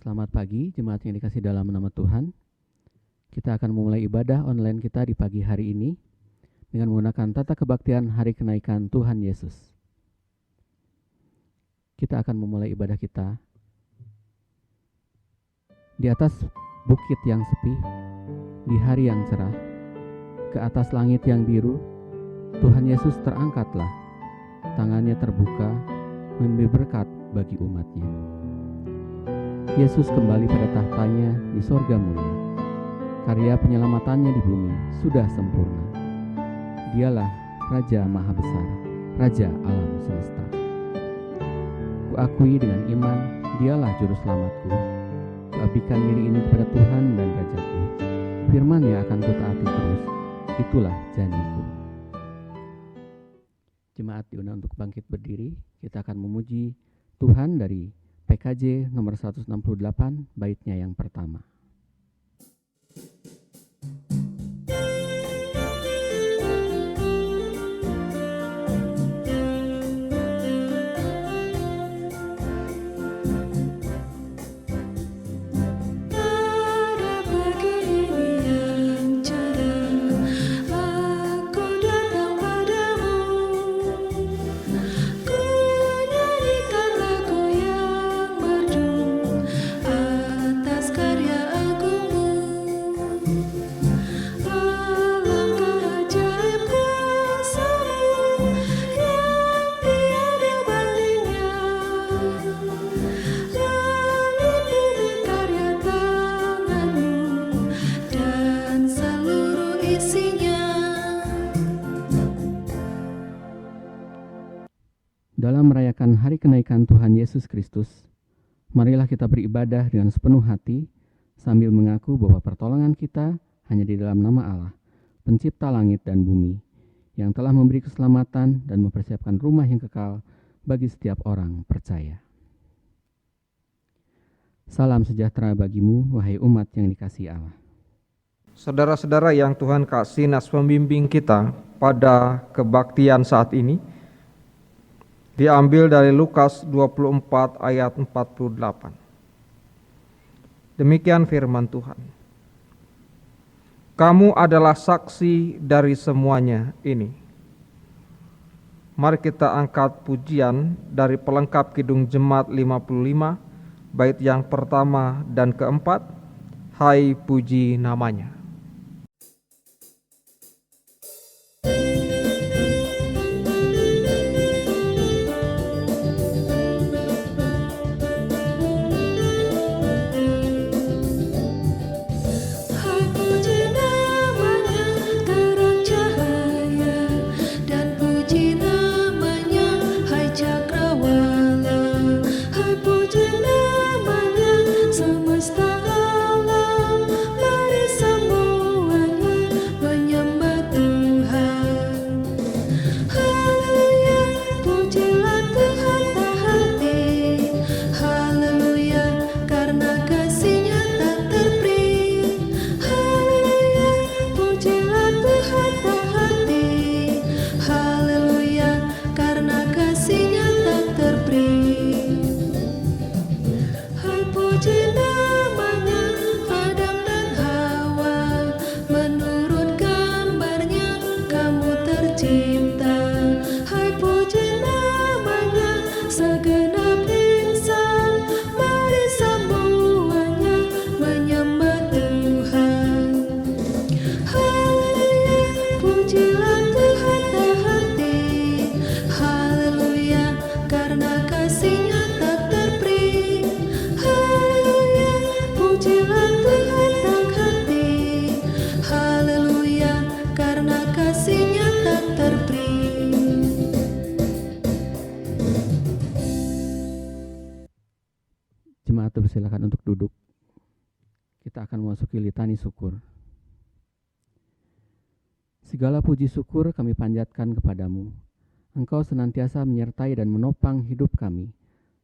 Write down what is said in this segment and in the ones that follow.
Selamat pagi, jemaat yang dikasih dalam nama Tuhan. Kita akan memulai ibadah online kita di pagi hari ini dengan menggunakan tata kebaktian Hari Kenaikan Tuhan Yesus. Kita akan memulai ibadah kita di atas bukit yang sepi, di hari yang cerah, ke atas langit yang biru. Tuhan Yesus terangkatlah, tangannya terbuka, memberi berkat bagi umatnya. Yesus kembali pada tahtanya di sorga mulia. Karya penyelamatannya di bumi sudah sempurna. Dialah Raja Maha Besar, Raja alam semesta. Kuakui dengan iman, dialah juru selamatku. Kuabdikan diri ini kepada Tuhan dan Rajaku. Firman-Nya akan kutaati terus, itulah janjiku. Jemaat diundang untuk bangkit berdiri. Kita akan memuji Tuhan dari PKJ nomor 168, baitnya yang pertama. Dalam merayakan Hari Kenaikan Tuhan Yesus Kristus, marilah kita beribadah dengan sepenuh hati sambil mengaku bahwa pertolongan kita hanya di dalam nama Allah, Pencipta langit dan bumi, yang telah memberi keselamatan dan mempersiapkan rumah yang kekal bagi setiap orang percaya. Salam sejahtera bagimu, wahai umat yang dikasihi Allah. Saudara-saudara yang Tuhan kasih, nas pembimbing kita pada kebaktian saat ini diambil dari Lukas 24 ayat 48. Demikian firman Tuhan. Kamu adalah saksi dari semuanya ini. Mari kita angkat pujian dari pelengkap Kidung Jemaat 55, bait yang pertama dan keempat. Hai puji namanya. Jemaat dipersilakan untuk duduk. Kita akan memasuki litani syukur. Segala puji syukur kami panjatkan kepadamu. Engkau senantiasa menyertai dan menopang hidup kami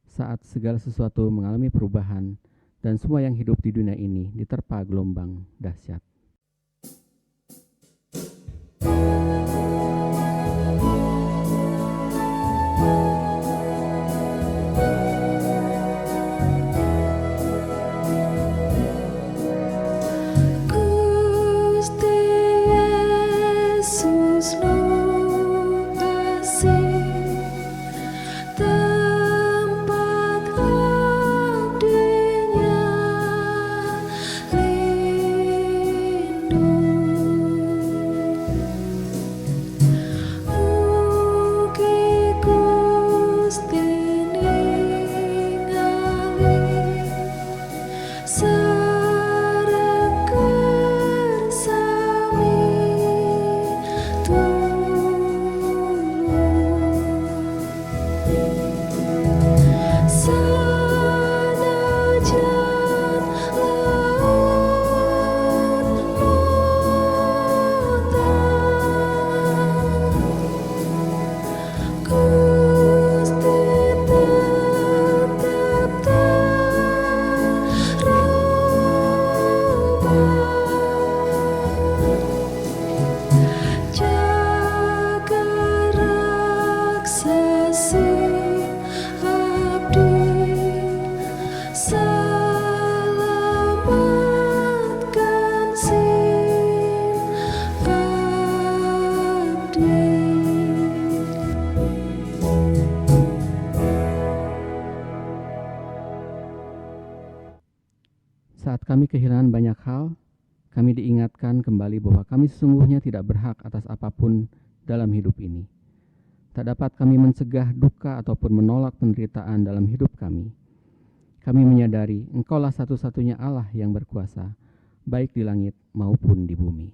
saat segala sesuatu mengalami perubahan dan semua yang hidup di dunia ini diterpa gelombang dahsyat. kami kehilangan banyak hal, kami diingatkan kembali bahwa kami sesungguhnya tidak berhak atas apapun dalam hidup ini. Tak dapat kami mencegah duka ataupun menolak penderitaan dalam hidup kami. Kami menyadari Engkaulah satu-satunya Allah yang berkuasa, baik di langit maupun di bumi.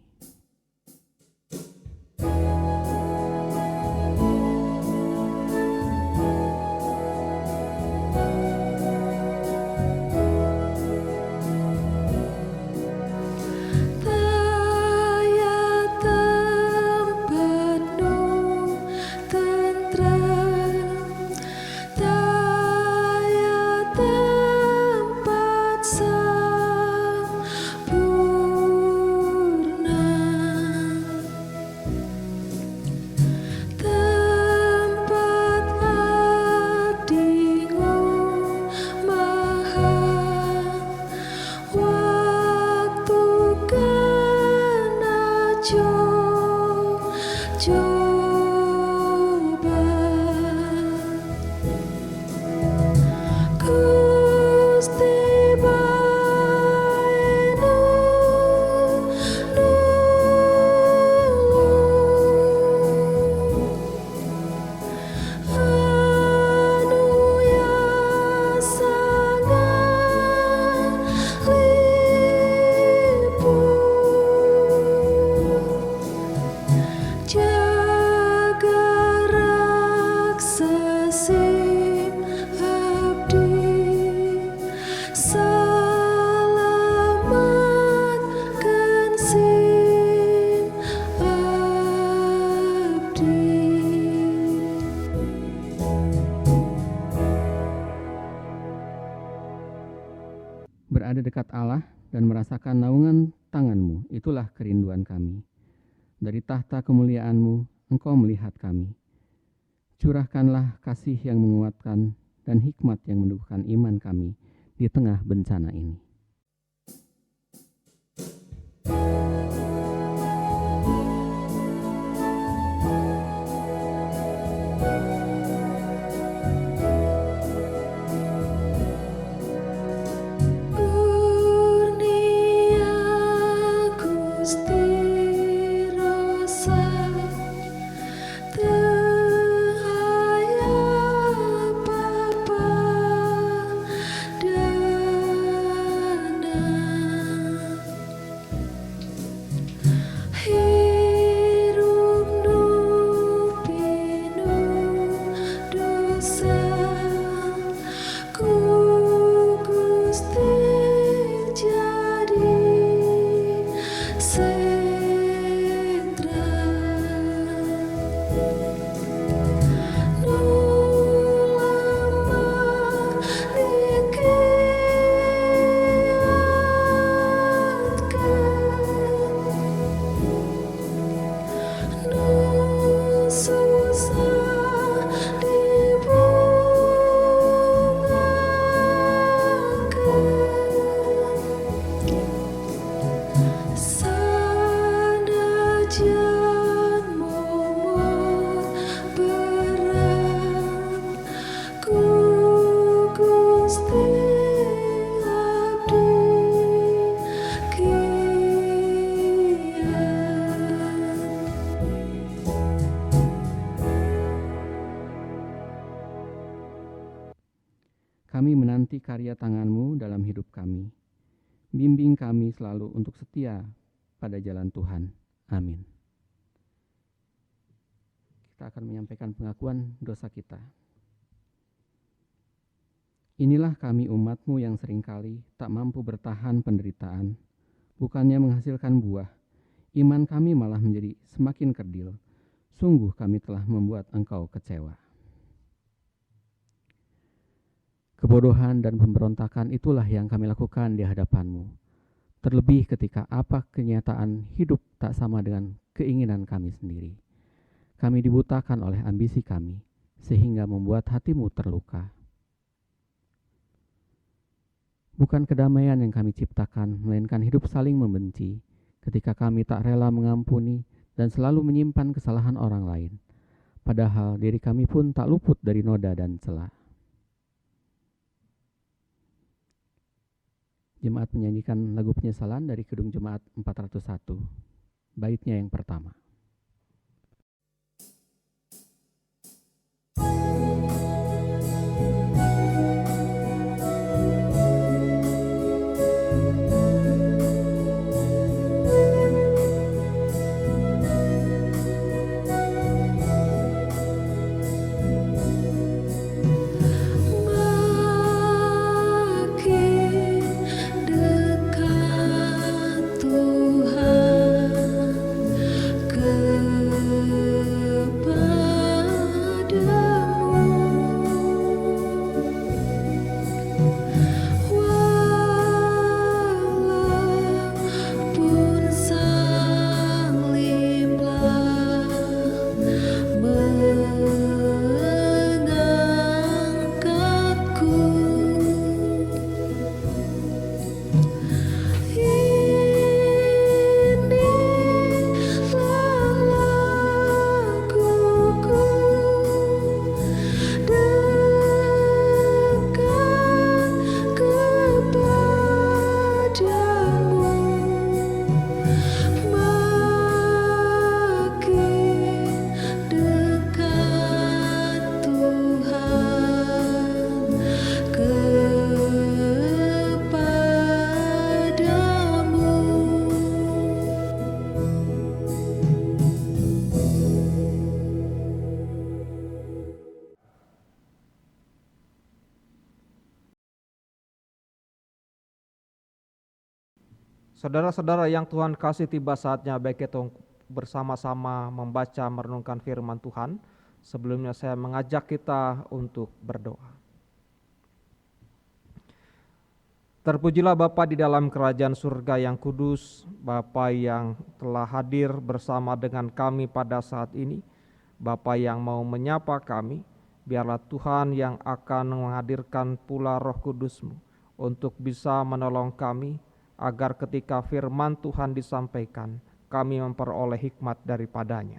Berada dekat Allah dan merasakan naungan tangan-Mu, itulah kerinduan kami. Dari tahta kemuliaan-Mu, Engkau melihat kami. Curahkanlah kasih yang menguatkan dan hikmat yang menumbuhkan iman kami di tengah bencana ini. Kami menanti karya tangan-Mu dalam hidup kami. Bimbing kami selalu untuk setia pada jalan Tuhan. Amin. Kita akan menyampaikan pengakuan dosa kita. Inilah kami umat-Mu yang seringkali tak mampu bertahan penderitaan, bukannya menghasilkan buah. Iman kami malah menjadi semakin kerdil. Sungguh kami telah membuat Engkau kecewa. Kebodohan dan pemberontakan itulah yang kami lakukan di hadapan-Mu. Terlebih ketika apa kenyataan hidup tak sama dengan keinginan kami sendiri. Kami dibutakan oleh ambisi kami, sehingga membuat hati-Mu terluka. Bukan kedamaian yang kami ciptakan, melainkan hidup saling membenci, ketika kami tak rela mengampuni dan selalu menyimpan kesalahan orang lain. Padahal diri kami pun tak luput dari noda dan celah. Jemaat menyanyikan lagu penyesalan dari Kidung Jemaat 401, baitnya yang pertama. Saudara-saudara yang Tuhan kasih, tiba saatnya baik kita bersama-sama membaca merenungkan firman Tuhan. Sebelumnya saya mengajak kita untuk berdoa. Terpujilah Bapa di dalam kerajaan surga yang kudus, Bapa yang telah hadir bersama dengan kami pada saat ini, Bapa yang mau menyapa kami. Biarlah Tuhan yang akan menghadirkan pula Roh Kudus-Mu untuk bisa menolong kami, agar ketika firman Tuhan disampaikan, kami memperoleh hikmat daripadanya.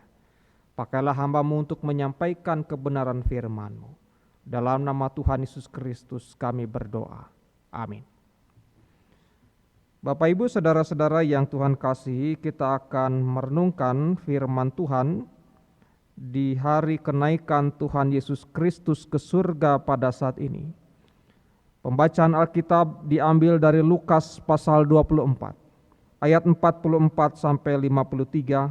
Pakailah hamba-Mu untuk menyampaikan kebenaran firman-Mu. Dalam nama Tuhan Yesus Kristus kami berdoa. Amin. Bapak Ibu saudara-saudara yang Tuhan kasihi, kita akan merenungkan firman Tuhan di hari kenaikan Tuhan Yesus Kristus ke surga pada saat ini. Pembacaan Alkitab diambil dari Lukas pasal 24, ayat 44 sampai 53.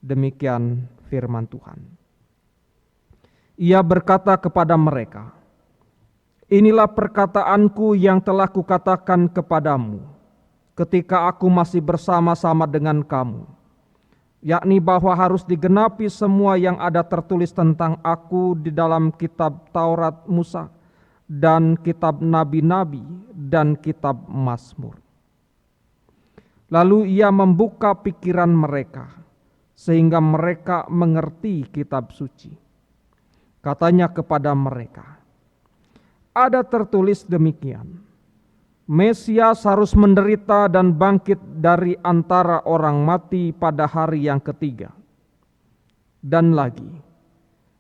Demikian firman Tuhan. Ia berkata kepada mereka, "Inilah perkataanku yang telah kukatakan kepadamu ketika aku masih bersama-sama dengan kamu, yakni bahwa harus digenapi semua yang ada tertulis tentang aku di dalam kitab Taurat Musa, dan kitab nabi-nabi, dan kitab Mazmur." Lalu ia membuka pikiran mereka, sehingga mereka mengerti kitab suci. Katanya kepada mereka, "Ada tertulis demikian, Mesias harus menderita dan bangkit dari antara orang mati pada hari yang ketiga. Dan lagi,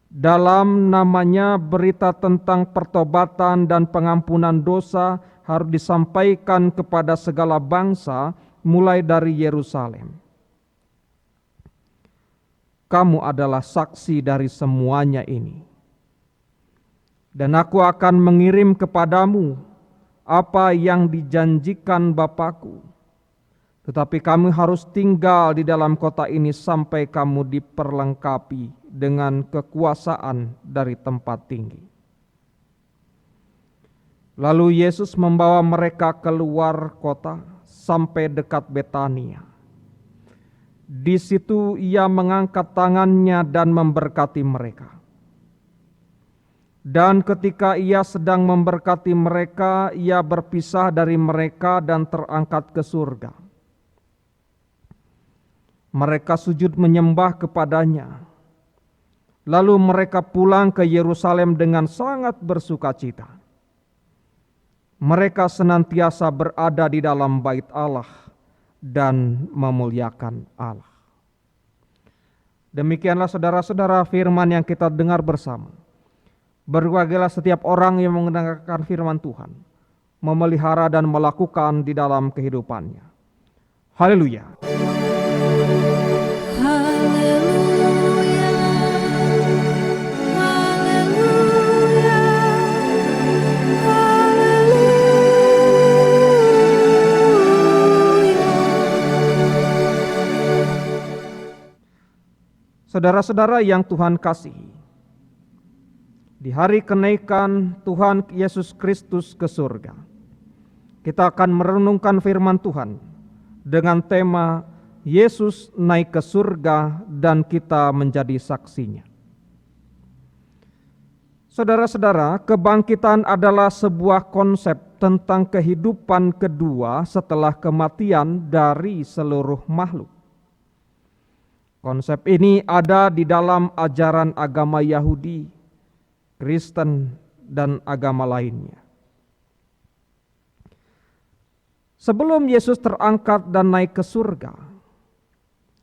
dalam namanya berita tentang pertobatan dan pengampunan dosa harus disampaikan kepada segala bangsa mulai dari Yerusalem. Kamu adalah saksi dari semuanya ini. Dan aku akan mengirim kepadamu apa yang dijanjikan Bapakku. Tetapi kamu harus tinggal di dalam kota ini sampai kamu diperlengkapi dengan kekuasaan dari tempat tinggi." Lalu Yesus membawa mereka keluar kota sampai dekat Betania. Di situ ia mengangkat tangannya dan memberkati mereka. Dan ketika ia sedang memberkati mereka, ia berpisah dari mereka dan terangkat ke surga. Mereka sujud menyembah kepadanya. Lalu mereka pulang ke Yerusalem dengan sangat bersukacita. Mereka senantiasa berada di dalam bait Allah dan memuliakan Allah. Demikianlah saudara-saudara firman yang kita dengar bersama. Berbahagialah setiap orang yang mendengarkan firman Tuhan, memelihara dan melakukan di dalam kehidupannya. Haleluya. Haleluya. Haleluya. Saudara-saudara yang Tuhan kasihi, di hari kenaikan Tuhan Yesus Kristus ke surga, kita akan merenungkan firman Tuhan dengan tema Yesus naik ke surga dan kita menjadi saksinya. Saudara-saudara, kebangkitan adalah sebuah konsep tentang kehidupan kedua setelah kematian dari seluruh makhluk. Konsep ini ada di dalam ajaran agama Yahudi, Kristen, dan agama lainnya. Sebelum Yesus terangkat dan naik ke surga,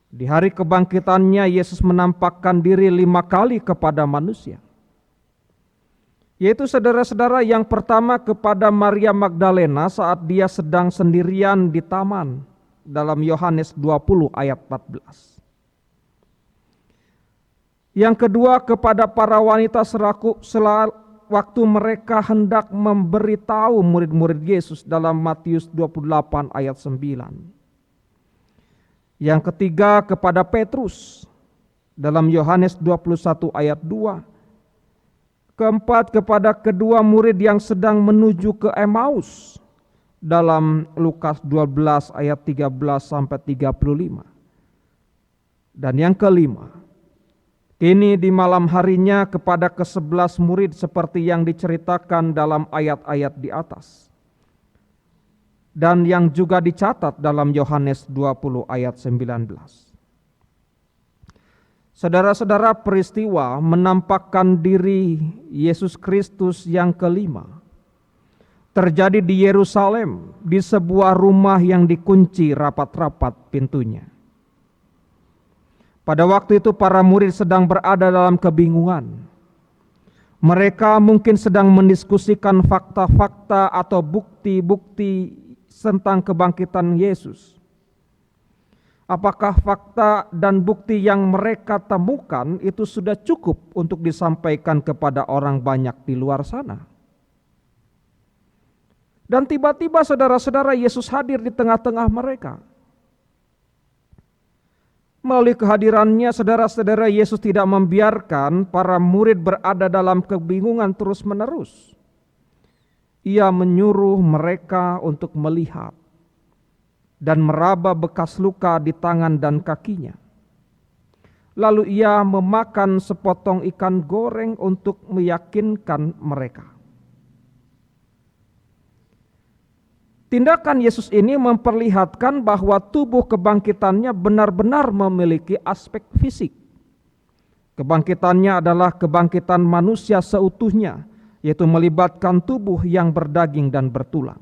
di hari kebangkitannya Yesus menampakkan diri 5 kali kepada manusia. Yaitu saudara-saudara, yang pertama kepada Maria Magdalena saat dia sedang sendirian di taman dalam Yohanes 20 ayat 14. Yang kedua kepada para wanita waktu mereka hendak memberitahu murid-murid Yesus dalam Matius 28 ayat 9. Yang ketiga kepada Petrus dalam Yohanes 21 ayat 2. Keempat kepada kedua murid yang sedang menuju ke Emmaus dalam Lukas 12 ayat 13 sampai 35. Dan yang kelima, kini di malam harinya kepada ke-11 murid seperti yang diceritakan dalam ayat-ayat di atas. Dan yang juga dicatat dalam Yohanes 20 ayat 19. Saudara-saudara, peristiwa menampakkan diri Yesus Kristus yang kelima terjadi di Yerusalem, di sebuah rumah yang dikunci rapat-rapat pintunya. Pada waktu itu para murid sedang berada dalam kebingungan. Mereka mungkin sedang mendiskusikan fakta-fakta atau bukti-bukti tentang kebangkitan Yesus. Apakah fakta dan bukti yang mereka temukan itu sudah cukup untuk disampaikan kepada orang banyak di luar sana? Dan tiba-tiba saudara-saudara, Yesus hadir di tengah-tengah mereka. Melalui kehadirannya, saudara-saudara, Yesus tidak membiarkan para murid berada dalam kebingungan terus-menerus. Ia menyuruh mereka untuk melihat dan meraba bekas luka di tangan dan kakinya. Lalu ia memakan sepotong ikan goreng untuk meyakinkan mereka. Tindakan Yesus ini memperlihatkan bahwa tubuh kebangkitannya benar-benar memiliki aspek fisik. Kebangkitannya adalah kebangkitan manusia seutuhnya, yaitu melibatkan tubuh yang berdaging dan bertulang.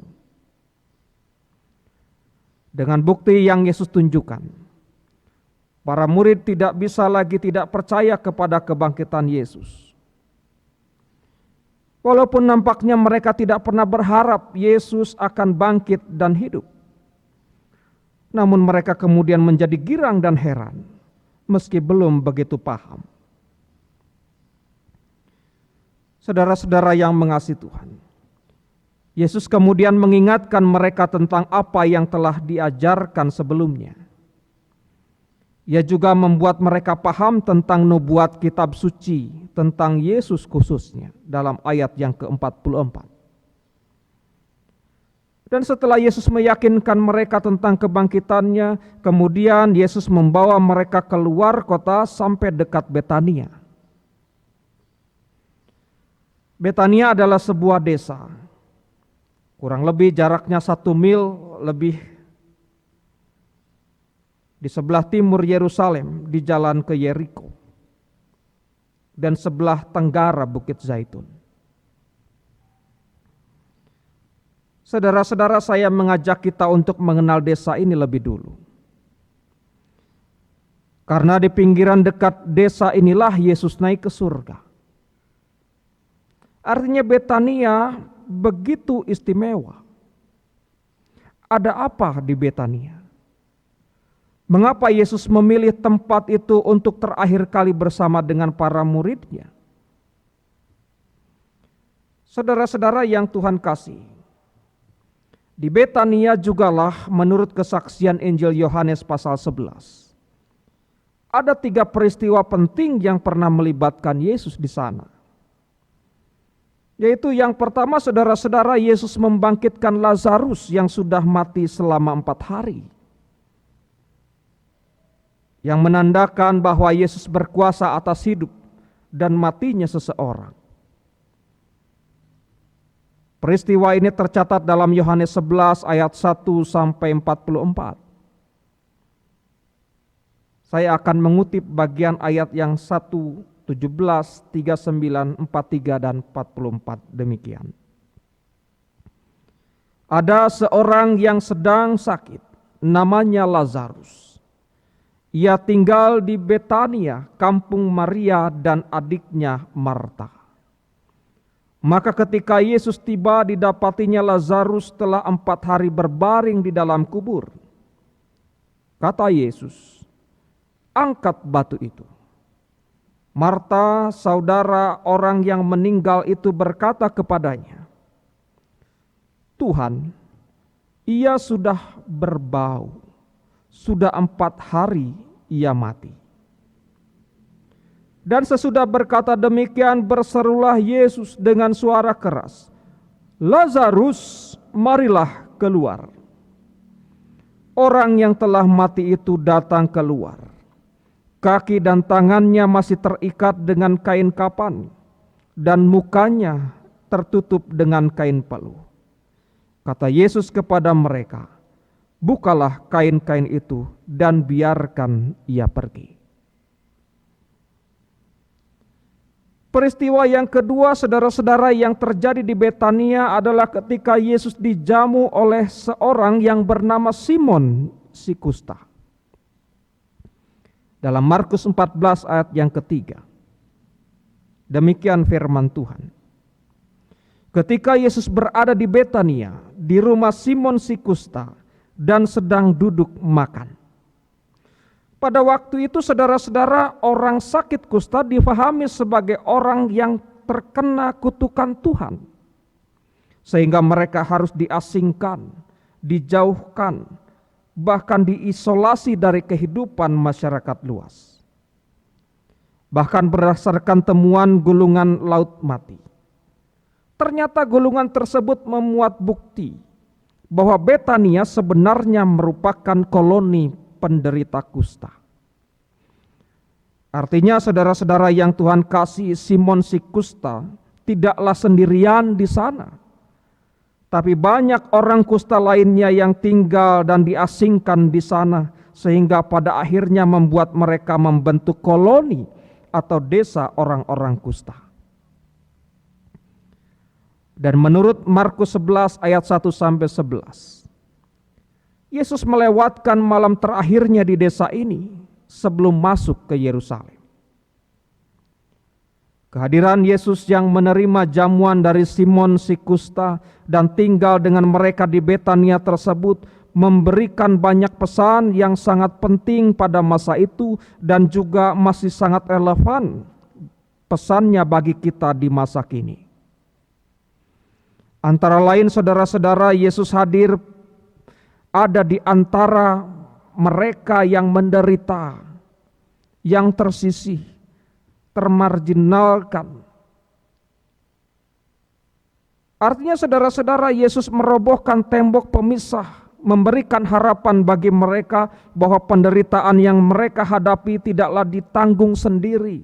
Dengan bukti yang Yesus tunjukkan, para murid tidak bisa lagi tidak percaya kepada kebangkitan Yesus. Walaupun nampaknya mereka tidak pernah berharap Yesus akan bangkit dan hidup. Namun mereka kemudian menjadi girang dan heran, meski belum begitu paham. Saudara-saudara yang mengasihi Tuhan, Yesus kemudian mengingatkan mereka tentang apa yang telah diajarkan sebelumnya. Ia juga membuat mereka paham tentang nubuat kitab suci tentang Yesus khususnya dalam ayat yang ke-44. Dan setelah Yesus meyakinkan mereka tentang kebangkitannya, kemudian Yesus membawa mereka keluar kota sampai dekat Betania. Betania adalah sebuah desa, kurang lebih jaraknya 1 mil lebih di sebelah timur Yerusalem, di jalan ke Yeriko, dan sebelah tenggara Bukit Zaitun. Saudara-saudara, saya mengajak kita untuk mengenal desa ini lebih dulu. Karena di pinggiran dekat desa inilah Yesus naik ke surga. Artinya Betania begitu istimewa. Ada apa di Betania? Mengapa Yesus memilih tempat itu untuk terakhir kali bersama dengan para muridnya? Saudara-saudara yang Tuhan kasih, di Betania jugalah menurut kesaksian Injil Yohanes pasal 11. Ada 3 peristiwa penting yang pernah melibatkan Yesus di sana. Yaitu yang pertama, saudara-saudara, Yesus membangkitkan Lazarus yang sudah mati selama 4 hari. Yang menandakan bahwa Yesus berkuasa atas hidup dan matinya seseorang. Peristiwa ini tercatat dalam Yohanes 11 ayat 1 sampai 44. Saya akan mengutip bagian ayat yang 1, 17, 39, 43, dan 44 demikian. Ada seorang yang sedang sakit, namanya Lazarus. Ia tinggal di Betania, kampung Maria dan adiknya Marta. Maka ketika Yesus tiba, didapatinya Lazarus telah 4 hari berbaring di dalam kubur. Kata Yesus, "Angkat batu itu." Marta, saudara orang yang meninggal itu, berkata kepadanya, "Tuhan, ia sudah berbau, sudah 4 hari ia mati." Dan sesudah berkata demikian, berserulah Yesus dengan suara keras, "Lazarus, marilah keluar." Orang yang telah mati itu datang keluar. Kaki dan tangannya masih terikat dengan kain kapan, dan mukanya tertutup dengan kain peluh. Kata Yesus kepada mereka, "Bukalah kain-kain itu dan biarkan ia pergi." Peristiwa yang kedua, saudara-saudara, yang terjadi di Betania adalah ketika Yesus dijamu oleh seorang yang bernama Simon si kusta. Dalam Markus 14 ayat yang ketiga. Demikian firman Tuhan. Ketika Yesus berada di Betania, di rumah Simon si kusta, dan sedang duduk makan. Pada waktu itu, saudara-saudara, orang sakit kusta difahami sebagai orang yang terkena kutukan Tuhan. Sehingga mereka harus diasingkan, dijauhkan, bahkan diisolasi dari kehidupan masyarakat luas. Bahkan berdasarkan temuan gulungan laut mati, ternyata gulungan tersebut memuat bukti bahwa Betania sebenarnya merupakan koloni penderita kusta. Artinya, saudara-saudara yang Tuhan kasih, Simon si kusta tidaklah sendirian di sana, tapi banyak orang kusta lainnya yang tinggal dan diasingkan di sana, sehingga pada akhirnya membuat mereka membentuk koloni atau desa orang-orang kusta. Dan menurut Markus 11 ayat 1 sampai 11, Yesus melewatkan malam terakhirnya di desa ini sebelum masuk ke Yerusalem. Kehadiran Yesus yang menerima jamuan dari Simon si kusta dan tinggal dengan mereka di Betania tersebut memberikan banyak pesan yang sangat penting pada masa itu dan juga masih sangat relevan pesannya bagi kita di masa kini. Antara lain, saudara-saudara, Yesus hadir ada di antara mereka yang menderita, yang tersisih, termarginalkan. Artinya, saudara-saudara, Yesus merobohkan tembok pemisah, memberikan harapan bagi mereka bahwa penderitaan yang mereka hadapi tidaklah ditanggung sendiri.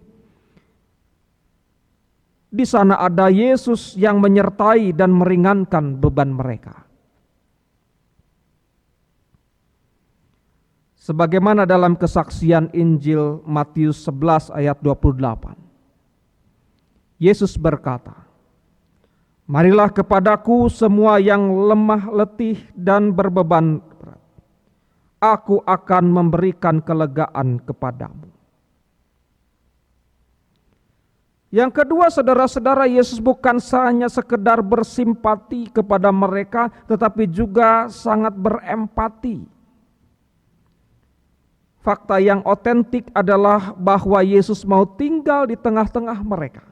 Di sana ada Yesus yang menyertai dan meringankan beban mereka. Sebagaimana dalam kesaksian Injil Matius 11 ayat 28. Yesus berkata, "Marilah kepadaku semua yang lemah letih dan berbeban berat. Aku akan memberikan kelegaan kepadamu." Yang kedua, saudara-saudara, Yesus bukan hanya sekedar bersimpati kepada mereka, tetapi juga sangat berempati. Fakta yang otentik adalah bahwa Yesus mau tinggal di tengah-tengah mereka.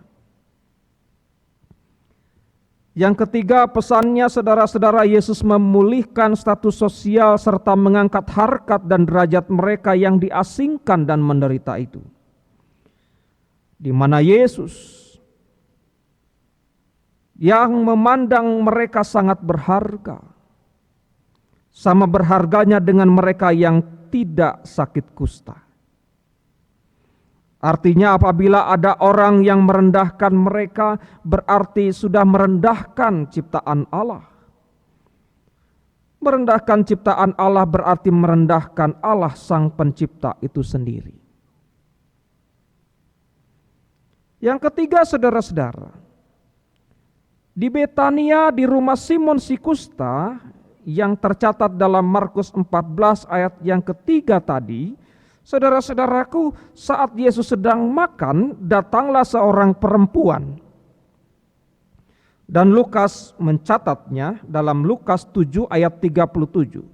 Yang ketiga, pesannya, saudara-saudara, Yesus memulihkan status sosial serta mengangkat harkat dan derajat mereka yang diasingkan dan menderita itu. Di mana Yesus yang memandang mereka sangat berharga, sama berharganya dengan mereka yang tidak sakit kusta. Artinya apabila ada orang yang merendahkan mereka, berarti sudah merendahkan ciptaan Allah. Merendahkan ciptaan Allah berarti merendahkan Allah Sang Pencipta itu sendiri. Yang ketiga, saudara-saudara, di Betania, di rumah Simon si kusta yang tercatat dalam Markus 14 ayat yang ketiga tadi, saudara-saudaraku, saat Yesus sedang makan, datanglah seorang perempuan. Dan Lukas mencatatnya dalam Lukas 7 ayat 37.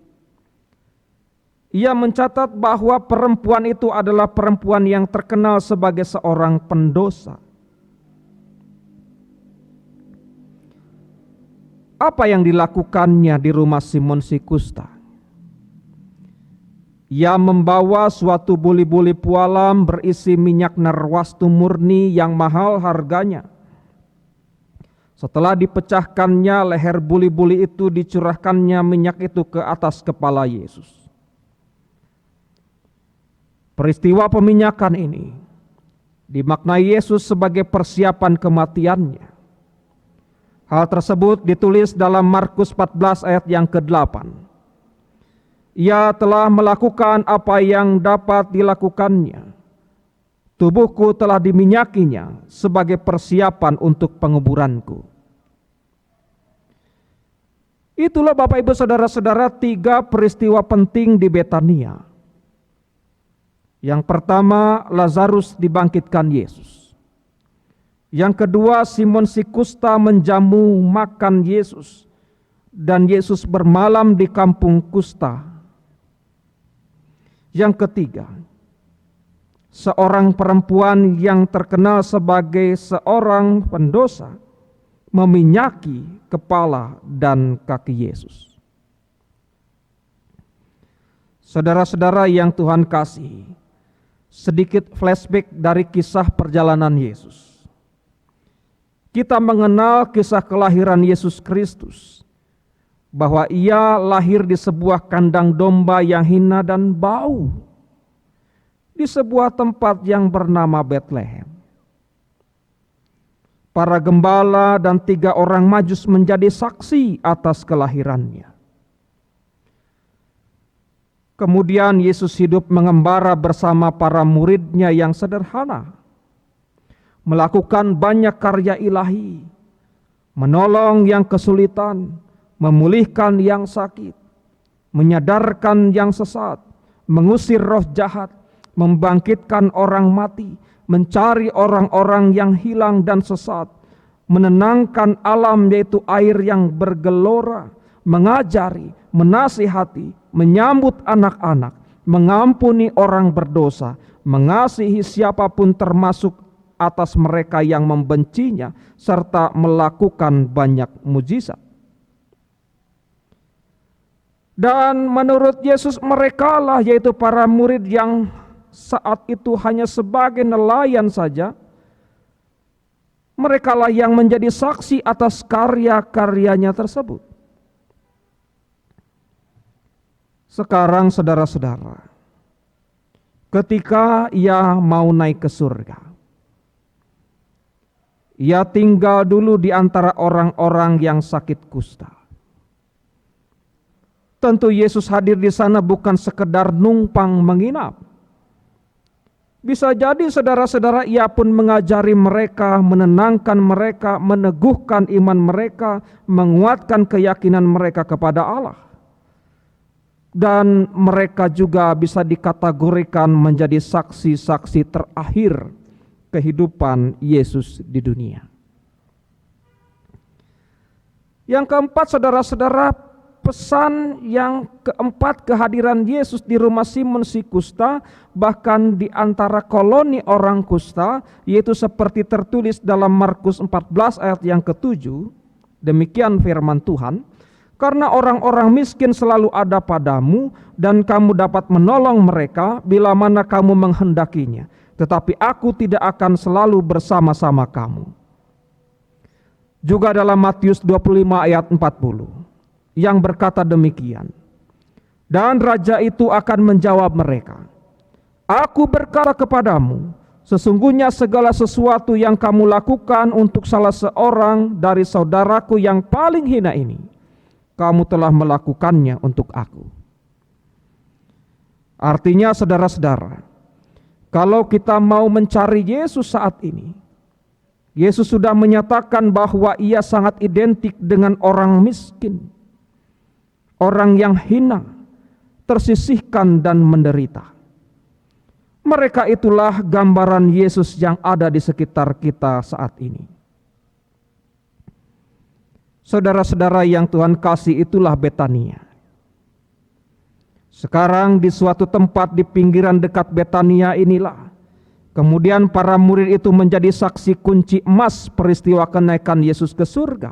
Ia mencatat bahwa perempuan itu adalah perempuan yang terkenal sebagai seorang pendosa. Apa yang dilakukannya di rumah Simon si kusta? Ia membawa suatu buli-buli pualam berisi minyak narwastu murni yang mahal harganya. Setelah dipecahkannya leher buli-buli itu, dicurahkannya minyak itu ke atas kepala Yesus. Peristiwa peminyakan ini dimaknai Yesus sebagai persiapan kematiannya. Hal tersebut ditulis dalam Markus 14 ayat yang ke-8. Ia telah melakukan apa yang dapat dilakukannya. Tubuhku telah diminyakinya sebagai persiapan untuk penguburanku. Itulah Bapak Ibu Saudara-saudara 3 peristiwa penting di Betania. Yang pertama, Lazarus dibangkitkan Yesus. Yang kedua, Simon si kusta menjamu makan Yesus. Dan Yesus bermalam di kampung kusta. Yang ketiga, seorang perempuan yang terkenal sebagai seorang pendosa meminyaki kepala dan kaki Yesus. Saudara-saudara yang Tuhan kasihi, sedikit flashback dari kisah perjalanan Yesus. Kita mengenal kisah kelahiran Yesus Kristus, bahwa ia lahir di sebuah kandang domba yang hina dan bau, di sebuah tempat yang bernama Betlehem. Para gembala dan 3 orang Majus menjadi saksi atas kelahirannya. Kemudian Yesus hidup mengembara bersama para muridnya yang sederhana, melakukan banyak karya ilahi, menolong yang kesulitan, memulihkan yang sakit, menyadarkan yang sesat, mengusir roh jahat, membangkitkan orang mati, mencari orang-orang yang hilang dan sesat, menenangkan alam yaitu air yang bergelora, mengajari, menasihati, menyambut anak-anak, mengampuni orang berdosa, mengasihi siapapun termasuk atas mereka yang membencinya, serta melakukan banyak mujizat. Dan menurut Yesus merekalah, yaitu para murid yang saat itu hanya sebagai nelayan saja, merekalah yang menjadi saksi atas karya-karyanya tersebut. Sekarang saudara-saudara, ketika ia mau naik ke surga, ia tinggal dulu di antara orang-orang yang sakit kusta. Tentu Yesus hadir di sana bukan sekedar numpang menginap. Bisa jadi saudara-saudara ia pun mengajari mereka, menenangkan mereka, meneguhkan iman mereka, menguatkan keyakinan mereka kepada Allah. Dan mereka juga bisa dikategorikan menjadi saksi-saksi terakhir kehidupan Yesus di dunia. Yang keempat, saudara-saudara, pesan yang keempat, kehadiran Yesus di rumah Simon si kusta, bahkan di antara koloni orang kusta, yaitu seperti tertulis dalam Markus 14 ayat yang ke-7. Demikian firman Tuhan, karena orang-orang miskin selalu ada padamu, dan kamu dapat menolong mereka bila mana kamu menghendakinya. Tetapi aku tidak akan selalu bersama-sama kamu. Juga dalam Matius 25 ayat 40, yang berkata demikian, dan raja itu akan menjawab mereka, aku berkata kepadamu, sesungguhnya segala sesuatu yang kamu lakukan untuk salah seorang dari saudaraku yang paling hina ini, kamu telah melakukannya untuk aku. Artinya saudara-saudara, kalau kita mau mencari Yesus saat ini, Yesus sudah menyatakan bahwa ia sangat identik dengan orang miskin, orang yang hina, tersisihkan dan menderita. Mereka itulah gambaran Yesus yang ada di sekitar kita saat ini. Saudara-saudara yang Tuhan kasih, itulah Betania. Sekarang di suatu tempat di pinggiran dekat Betania inilah, kemudian para murid itu menjadi saksi kunci emas peristiwa kenaikan Yesus ke surga.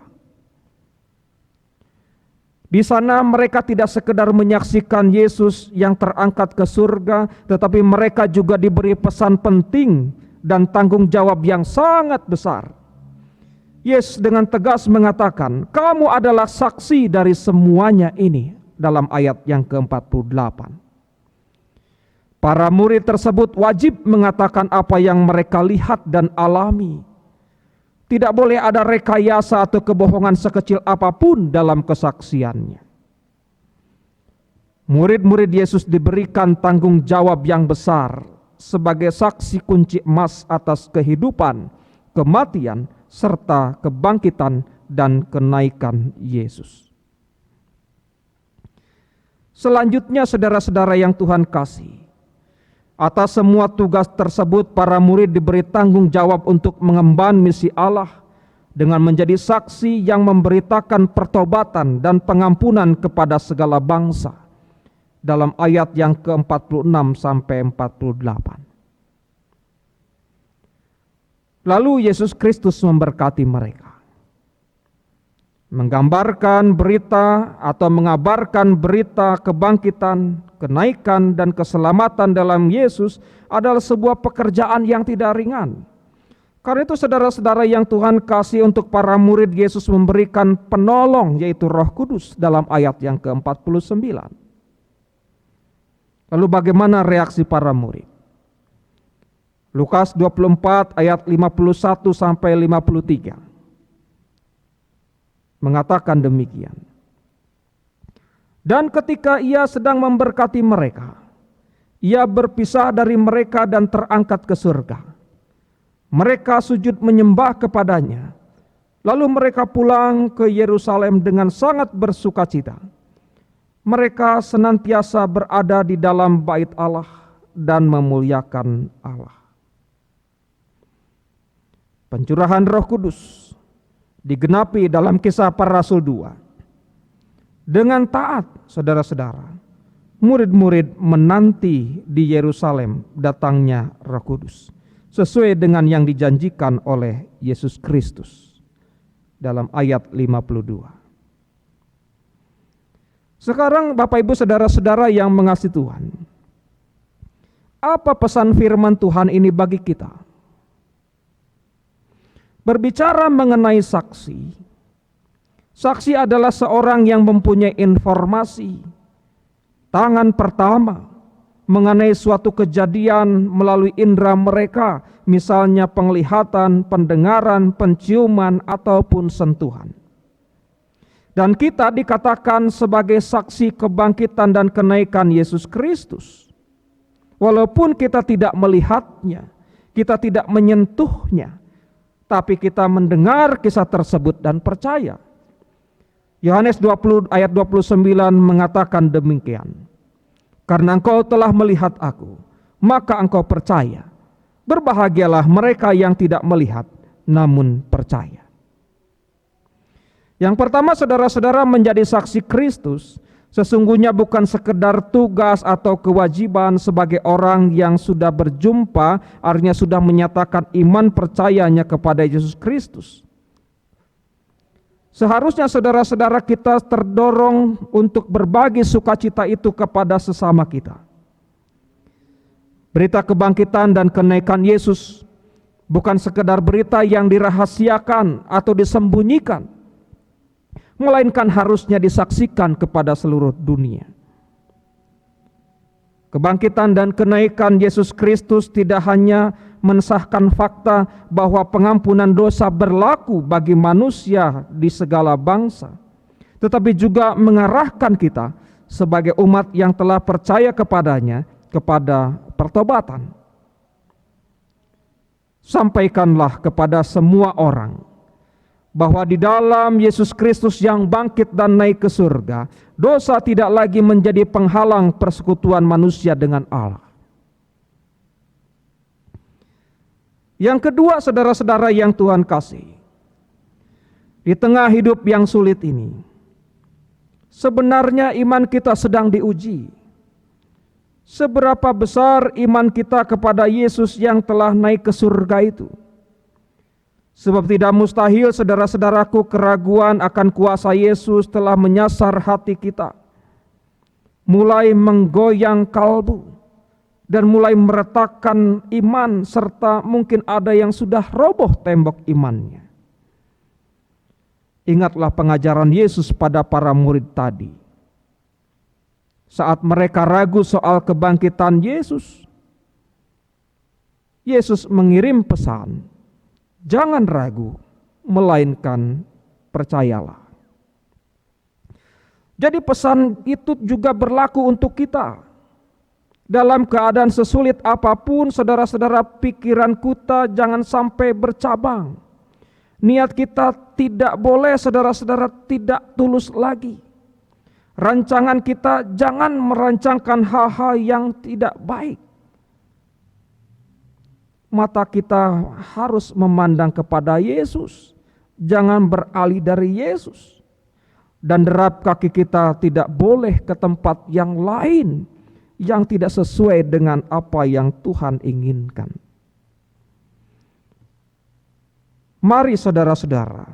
Di sana mereka tidak sekedar menyaksikan Yesus yang terangkat ke surga, tetapi mereka juga diberi pesan penting dan tanggung jawab yang sangat besar. Yesus dengan tegas mengatakan, kamu adalah saksi dari semuanya ini, dalam ayat yang ke-48. Para murid tersebut wajib mengatakan apa yang mereka lihat dan alami. Tidak boleh ada rekayasa atau kebohongan sekecil apapun dalam kesaksiannya. Murid-murid Yesus diberikan tanggung jawab yang besar sebagai saksi kunci emas atas kehidupan, kematian, serta kebangkitan dan kenaikan Yesus. Selanjutnya, saudara-saudara yang Tuhan kasih, atas semua tugas tersebut para murid diberi tanggung jawab untuk mengemban misi Allah dengan menjadi saksi yang memberitakan pertobatan dan pengampunan kepada segala bangsa, dalam ayat yang ke-46 sampai 48. Lalu Yesus Kristus memberkati mereka, menggambarkan berita atau mengabarkan berita kebangkitan, kenaikan dan keselamatan dalam Yesus adalah sebuah pekerjaan yang tidak ringan. Karena itu saudara-saudara yang Tuhan kasih, untuk para murid Yesus memberikan penolong, yaitu Roh Kudus, dalam ayat yang ke-49. Lalu bagaimana reaksi para murid? Lukas 24 ayat 51 sampai 53. Mengatakan demikian. Dan ketika ia sedang memberkati mereka, ia berpisah dari mereka dan terangkat ke surga. Mereka sujud menyembah kepadanya. Lalu mereka pulang ke Yerusalem dengan sangat bersukacita. Mereka senantiasa berada di dalam bait Allah dan memuliakan Allah. Pencurahan Roh Kudus digenapi dalam Kisah Para Rasul 2. Dengan taat, saudara-saudara, murid-murid menanti di Yerusalem datangnya Roh Kudus, sesuai dengan yang dijanjikan oleh Yesus Kristus dalam ayat 52. Sekarang Bapak Ibu saudara-saudara yang mengasihi Tuhan, apa pesan firman Tuhan ini bagi kita? Berbicara mengenai saksi, saksi adalah seorang yang mempunyai informasi tangan pertama mengenai suatu kejadian melalui indera mereka, misalnya penglihatan, pendengaran, penciuman, ataupun sentuhan. Dan kita dikatakan sebagai saksi kebangkitan dan kenaikan Yesus Kristus. Walaupun kita tidak melihatnya, kita tidak menyentuhnya, tapi kita mendengar kisah tersebut dan percaya. Yohanes 20 ayat 29 mengatakan demikian. Karena engkau telah melihat aku, maka engkau percaya. Berbahagialah mereka yang tidak melihat namun percaya. Yang pertama, saudara-saudara, menjadi saksi Kristus sesungguhnya bukan sekedar tugas atau kewajiban sebagai orang yang sudah berjumpa, artinya sudah menyatakan iman percayanya kepada Yesus Kristus. Seharusnya saudara-saudara kita terdorong untuk berbagi sukacita itu kepada sesama kita. Berita kebangkitan dan kenaikan Yesus bukan sekedar berita yang dirahasiakan atau disembunyikan, melainkan harusnya disaksikan kepada seluruh dunia. Kebangkitan dan kenaikan Yesus Kristus tidak hanya mensahkan fakta bahwa pengampunan dosa berlaku bagi manusia di segala bangsa, tetapi juga mengarahkan kita sebagai umat yang telah percaya kepadanya kepada pertobatan. Sampaikanlah kepada semua orang bahwa di dalam Yesus Kristus yang bangkit dan naik ke surga, dosa tidak lagi menjadi penghalang persekutuan manusia dengan Allah. Yang kedua, saudara-saudara yang Tuhan kasih, di tengah hidup yang sulit ini, sebenarnya iman kita sedang diuji. Seberapa besar iman kita kepada Yesus yang telah naik ke surga itu? Sebab tidak mustahil, saudara-saudaraku, keraguan akan kuasa Yesus telah menyasar hati kita, mulai menggoyang kalbu, dan mulai meretakkan iman, serta mungkin ada yang sudah roboh tembok imannya. Ingatlah pengajaran Yesus pada para murid tadi. Saat mereka ragu soal kebangkitan Yesus, Yesus mengirim pesan, jangan ragu, melainkan percayalah. Jadi pesan itu juga berlaku untuk kita. Dalam keadaan sesulit apapun, saudara-saudara, pikiran kita jangan sampai bercabang. Niat kita tidak boleh, saudara-saudara, tidak tulus lagi. Rancangan kita jangan merancangkan hal-hal yang tidak baik. Mata kita harus memandang kepada Yesus, jangan beralih dari Yesus. Dan derap kaki kita tidak boleh ke tempat yang lain yang tidak sesuai dengan apa yang Tuhan inginkan. Mari saudara-saudara,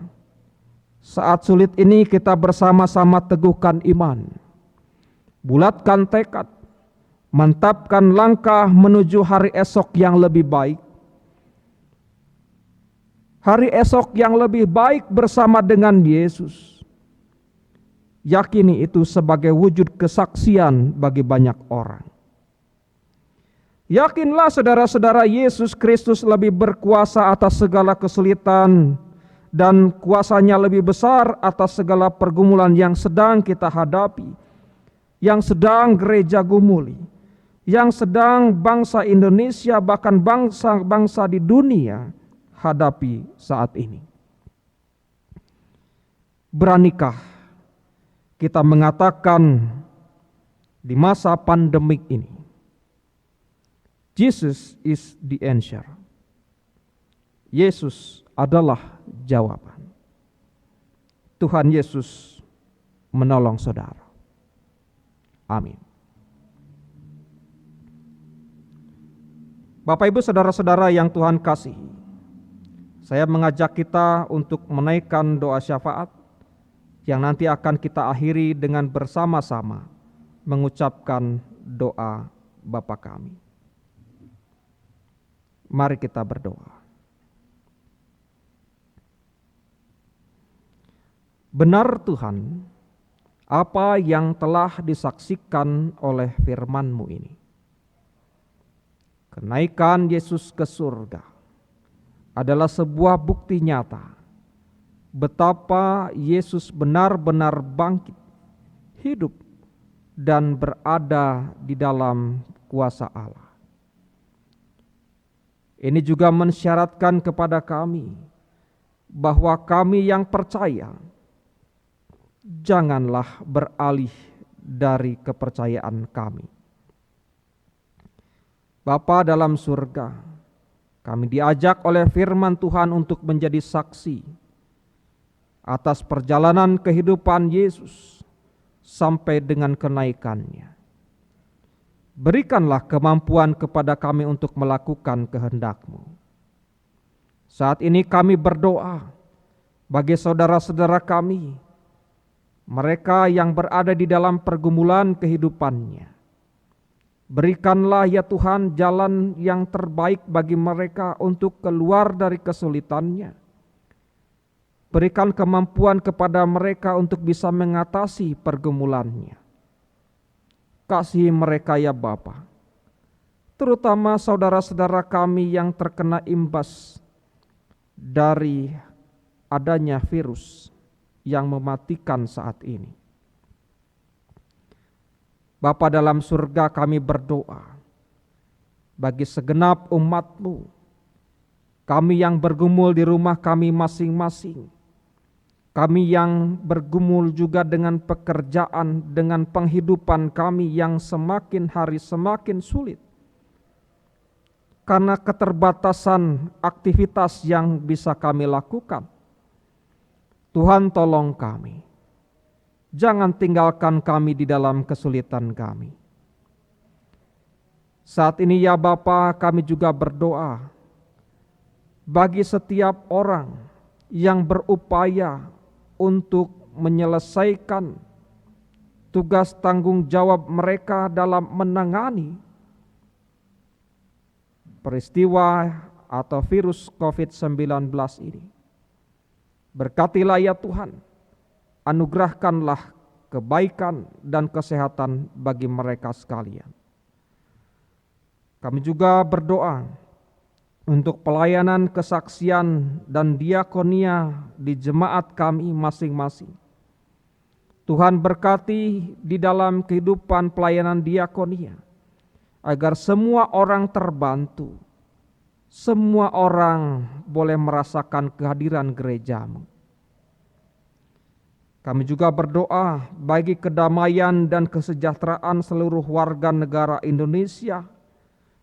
saat sulit ini kita bersama-sama teguhkan iman, bulatkan tekad, mantapkan langkah menuju hari esok yang lebih baik. Hari esok yang lebih baik bersama dengan Yesus. Yakini itu sebagai wujud kesaksian bagi banyak orang. Yakinlah saudara-saudara, Yesus Kristus lebih berkuasa atas segala kesulitan dan kuasanya lebih besar atas segala pergumulan yang sedang kita hadapi, yang sedang gereja gumuli, yang sedang bangsa Indonesia bahkan bangsa-bangsa di dunia hadapi saat ini. Beranikah kita mengatakan di masa pandemik ini, Jesus is the answer. Yesus adalah jawaban. Tuhan Yesus menolong saudara. Amin. Bapak Ibu saudara-saudara yang Tuhan kasihi, saya mengajak kita untuk menaikkan doa syafaat yang nanti akan kita akhiri dengan bersama-sama mengucapkan doa Bapa kami. Mari kita berdoa. Benar Tuhan, apa yang telah disaksikan oleh firman-Mu ini. Kenaikan Yesus ke surga adalah sebuah bukti nyata betapa Yesus benar-benar bangkit, hidup, dan berada di dalam kuasa Allah. Ini juga mensyaratkan kepada kami bahwa kami yang percaya janganlah beralih dari kepercayaan kami. Bapa dalam surga, Kami diajak oleh firman Tuhan untuk menjadi saksi atas perjalanan kehidupan Yesus sampai dengan kenaikannya. Berikanlah kemampuan kepada kami untuk melakukan kehendak-Mu. Saat ini kami berdoa bagi saudara-saudara kami, mereka yang berada di dalam pergumulan kehidupannya. Berikanlah ya Tuhan jalan yang terbaik bagi mereka untuk keluar dari kesulitannya. Berikan kemampuan kepada mereka untuk bisa mengatasi pergumulannya. Kasihi mereka ya Bapa, terutama saudara-saudara kami yang terkena imbas dari adanya virus yang mematikan saat ini. Bapa dalam surga, kami berdoa bagi segenap umat-Mu, kami yang bergumul di rumah kami masing-masing, kami yang bergumul juga dengan pekerjaan, dengan penghidupan kami yang semakin hari semakin sulit karena keterbatasan aktivitas yang bisa kami lakukan. Tuhan, tolong kami. Jangan tinggalkan kami di dalam kesulitan kami. Saat ini ya Bapa, kami juga berdoa bagi setiap orang yang berupaya untuk menyelesaikan tugas tanggung jawab mereka dalam menangani peristiwa atau virus COVID-19 ini. Berkatilah ya Tuhan, anugerahkanlah kebaikan dan kesehatan bagi mereka sekalian. Kami juga berdoa untuk pelayanan kesaksian dan diakonia di jemaat kami masing-masing. Tuhan berkati di dalam kehidupan pelayanan diakonia, agar semua orang terbantu, semua orang boleh merasakan kehadiran gereja-Mu. Kami juga berdoa bagi kedamaian dan kesejahteraan seluruh warga negara Indonesia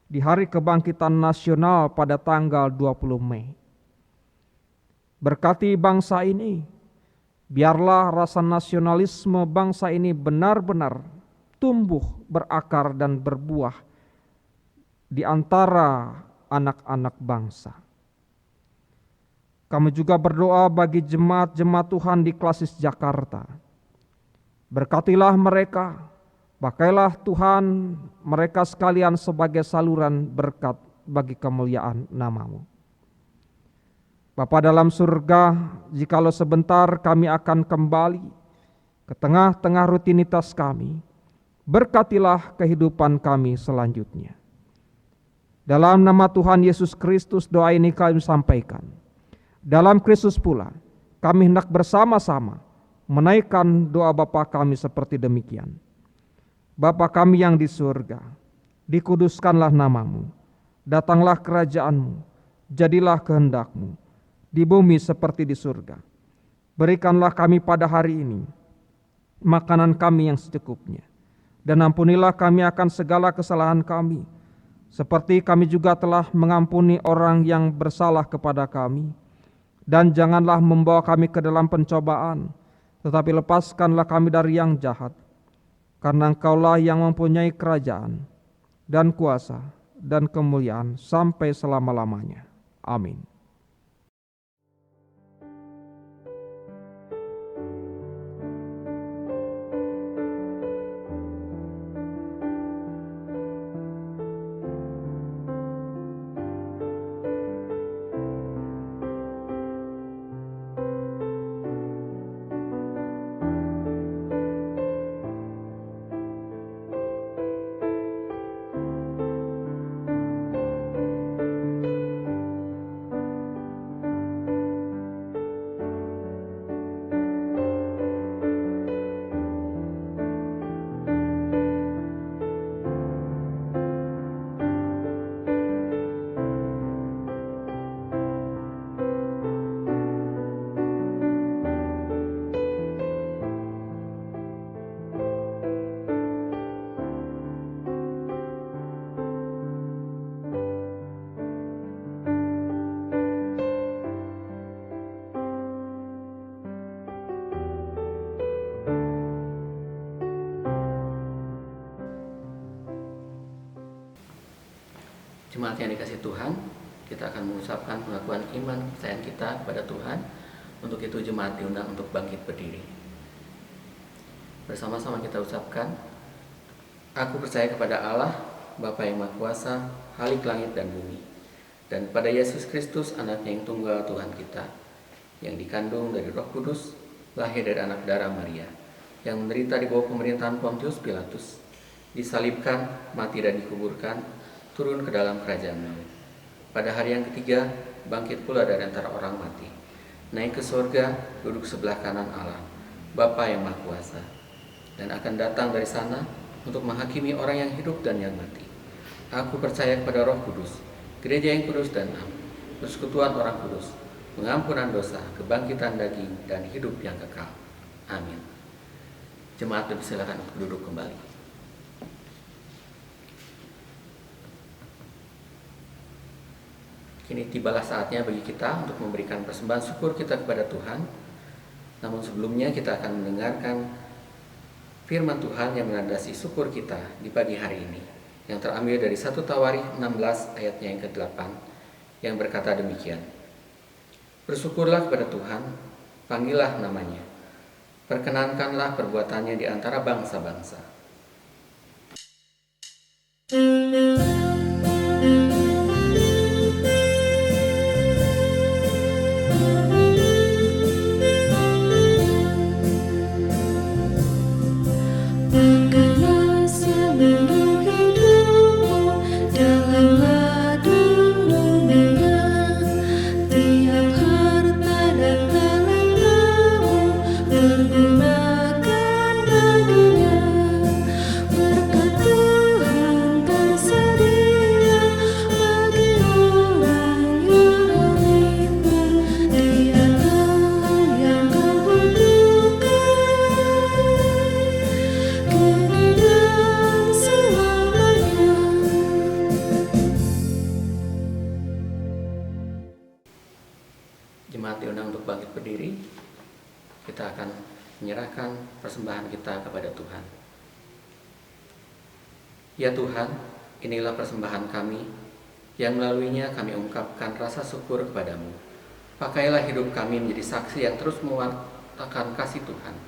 di Hari Kebangkitan Nasional pada tanggal 20 Mei. Berkati bangsa ini, biarlah rasa nasionalisme bangsa ini benar-benar tumbuh, berakar dan berbuah di antara anak-anak bangsa. Kami juga berdoa bagi jemaat-jemaat Tuhan di Klasis Jakarta. Berkatilah mereka, pakailah Tuhan mereka sekalian sebagai saluran berkat bagi kemuliaan nama-Mu. Bapa dalam surga, jikalau sebentar kami akan kembali ke tengah-tengah rutinitas kami, berkatilah kehidupan kami selanjutnya. Dalam nama Tuhan Yesus Kristus doa ini kami sampaikan. Dalam Kristus pula kami hendak bersama-sama menaikkan doa Bapa kami seperti demikian. Bapa kami yang di surga, dikuduskanlah nama-Mu, datanglah kerajaan-Mu, jadilah kehendak-Mu, di bumi seperti di surga. Berikanlah kami pada hari ini makanan kami yang secukupnya, dan ampunilah kami akan segala kesalahan kami, seperti kami juga telah mengampuni orang yang bersalah kepada kami. Dan janganlah membawa kami ke dalam pencobaan, tetapi lepaskanlah kami dari yang jahat. Karena Engkaulah yang mempunyai kerajaan dan kuasa dan kemuliaan sampai selama-lamanya. Amin. Jemaat yang dikasihi Tuhan, kita akan mengucapkan pengakuan iman kepercayaan kita kepada Tuhan. Untuk itu jemaat diundang untuk bangkit berdiri. Bersama-sama kita ucapkan, aku percaya kepada Allah, Bapa yang Maha Kuasa, Khalik langit dan bumi, dan kepada Yesus Kristus, anaknya yang tunggal Tuhan kita, yang dikandung dari Roh Kudus, lahir dari anak darah Maria, yang menderita di bawah pemerintahan Pontius Pilatus, disalibkan, mati dan dikuburkan, turun ke dalam kerajaan maut. Pada hari yang ketiga, bangkit pula dari antara orang mati, naik ke surga, duduk sebelah kanan Allah, Bapa yang Maha Kuasa, dan akan datang dari sana untuk menghakimi orang yang hidup dan yang mati. Aku percaya kepada Roh Kudus, gereja yang kudus dan am, persekutuan orang kudus, pengampunan dosa, kebangkitan daging, dan hidup yang kekal. Amin. Jemaat dipersilakan untuk duduk kembali. Kini tibalah saatnya bagi kita untuk memberikan persembahan syukur kita kepada Tuhan. Namun sebelumnya kita akan mendengarkan firman Tuhan yang melandasi syukur kita di pagi hari ini, yang terambil dari 1 Tawarikh 16 ayatnya yang ke-8, yang berkata demikian. Bersyukurlah kepada Tuhan, panggillah namanya, perkenankanlah perbuatannya di antara bangsa-bangsa. Jemaat diundang untuk bangkit berdiri. Kita akan menyerahkan persembahan kita kepada Tuhan. Ya Tuhan, inilah persembahan kami, yang melaluinya kami ungkapkan rasa syukur kepadamu. Pakailah hidup kami menjadi saksi yang terus mewartakan kasih Tuhan.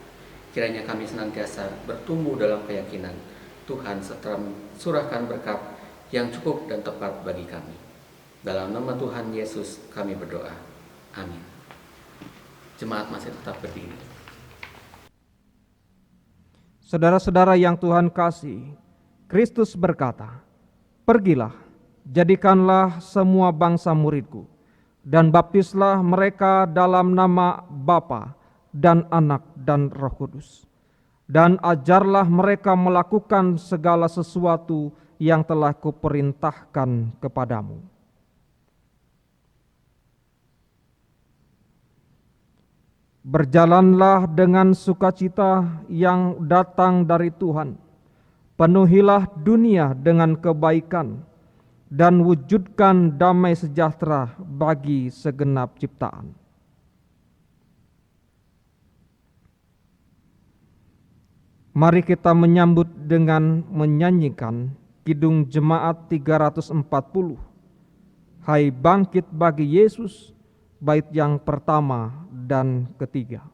Kiranya kami senantiasa bertumbuh dalam keyakinan Tuhan serta mencurahkan berkat yang cukup dan tepat bagi kami. Dalam nama Tuhan Yesus kami berdoa. Amin. Jemaat masih tetap berdiri. Saudara-saudara yang Tuhan kasih, Kristus berkata, "Pergilah, jadikanlah semua bangsa muridku, dan baptislah mereka dalam nama Bapa dan Anak dan Roh Kudus. Dan ajarlah mereka melakukan segala sesuatu yang telah kuperintahkan kepadamu." Berjalanlah dengan sukacita yang datang dari Tuhan. Penuhilah dunia dengan kebaikan dan wujudkan damai sejahtera bagi segenap ciptaan. Mari kita menyambut dengan menyanyikan Kidung Jemaat 340. Hai bangkit bagi Yesus, bait yang pertama dan ketiga.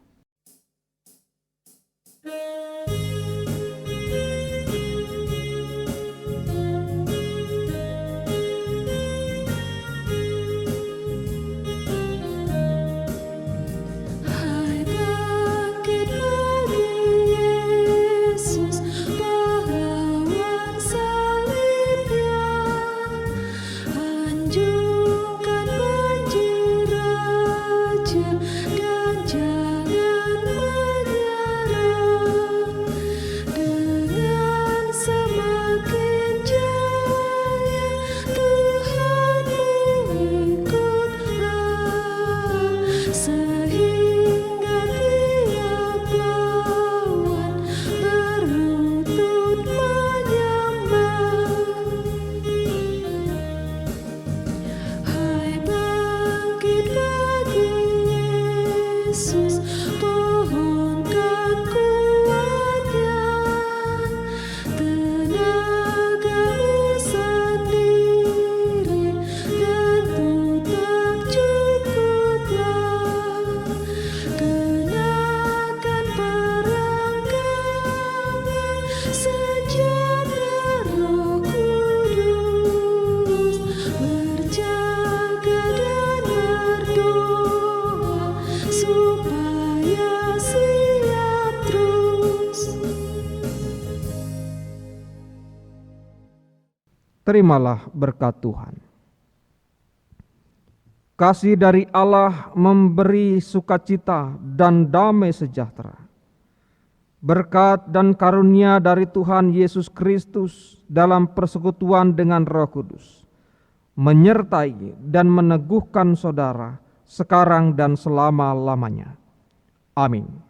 Hai bangkit bagi Yesus, pahlawan salibnya, anjungkan banjir raja dan jangan Terimalah berkat Tuhan. Kasih dari Allah memberi sukacita dan damai sejahtera. Berkat dan karunia dari Tuhan Yesus Kristus dalam persekutuan dengan Roh Kudus menyertai dan meneguhkan saudara sekarang dan selama-lamanya. Amin.